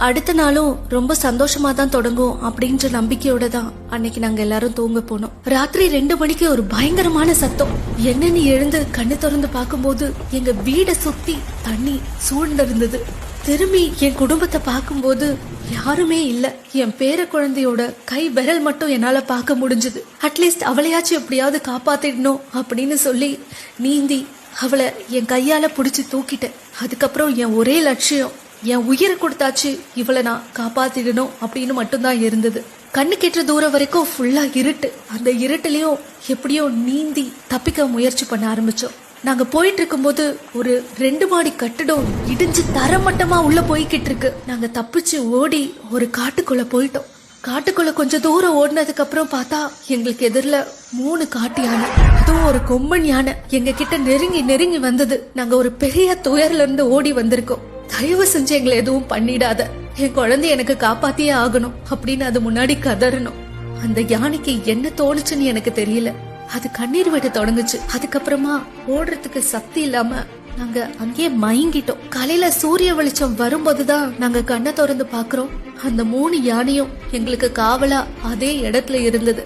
அடுத்த நாளும் ரொம்ப சந்தோஷமா தான் தொடங்கும் அப்படின்ற நம்பிக்கையோட தான் அன்னைக்கு நாங்க எல்லாரும் தூங்க போனோம். ராத்திரி 2 மணிக்கு ஒரு பயங்கரமான சத்தம். என்னன்னு எழுந்து கண்ணு திறந்து பார்க்கும்போது எங்க வீடை சுத்தி தண்ணி சூழ்ந்திருந்தது. திரும்பி என் குடும்பத்தை பார்க்கும்போது யாருமே இல்ல. என் பேர குழந்தையோட கை விரல் மட்டும் என்னால பார்க்க முடிஞ்சது. அட்லீஸ்ட் அவளையாச்சும் எப்படியாவது காப்பாத்திடணும் அப்படின்னு சொல்லி நீந்தி அவளை என் கையால புடிச்சு தூக்கிட்டேன். அதுக்கப்புறம் என் ஒரே லட்சியம், என் உயிரை கொடுத்தாச்சு இவளை நான் காப்பாத்திடணும் அப்படின்னு மட்டும்தான் இருந்தது. கண்ணு கெட்டுற தூரம் வரைக்கும் ஃபுல்லா இருட்டு. அந்த இருட்டுலயும் எப்படியோ நீந்தி தப்பிக்க முயற்சி பண்ண ஆரம்பிச்சோம். நாங்க போயிட்டு இருக்கும்போது ஒரு 2 மாடி கட்டிடம் இடிஞ்சு தரமட்டமா உள்ள போய்கிட்டு இருக்கு. நாங்க தப்பிச்சு ஓடி ஒரு காட்டுக்குள்ள போயிட்டோம். காட்டுக்குள்ள கொஞ்சம் தூரம் ஓடினதுக்கு அப்புறம் பார்த்தா எங்களுக்கு எதிரில 3 காட்டு யானை, அதுவும் ஒரு கொம்பன் யானை எங்க கிட்ட நெருங்கி நெருங்கி வந்தது. நாங்க ஒரு பெரிய துயர்ல இருந்து ஓடி வந்திருக்கோம். தயவு செஞ்சு எங்களை எதுவும் பண்ணிடாத, என் குழந்தை எனக்கு காப்பாத்தியே ஆகணும் அப்படின்னு அது முன்னாடி கதறணும். அந்த யானைக்கு என்ன தோணுச்சுன்னு எனக்கு தெரியல. அது கண்ணீர் விட தொடங்குச்சு. அதுக்கப்புறமா ஓடுறதுக்கு சக்தி இல்லாம நாங்க அங்கேயே மயங்கிட்டோம். காலையில சூரிய வெளிச்சம் வரும்போதுதான் நாங்க கண்ணை திறந்து பாக்குறோம். அந்த 3 யானையும் எங்களுக்கு காவலா அதே இடத்துல இருந்தது.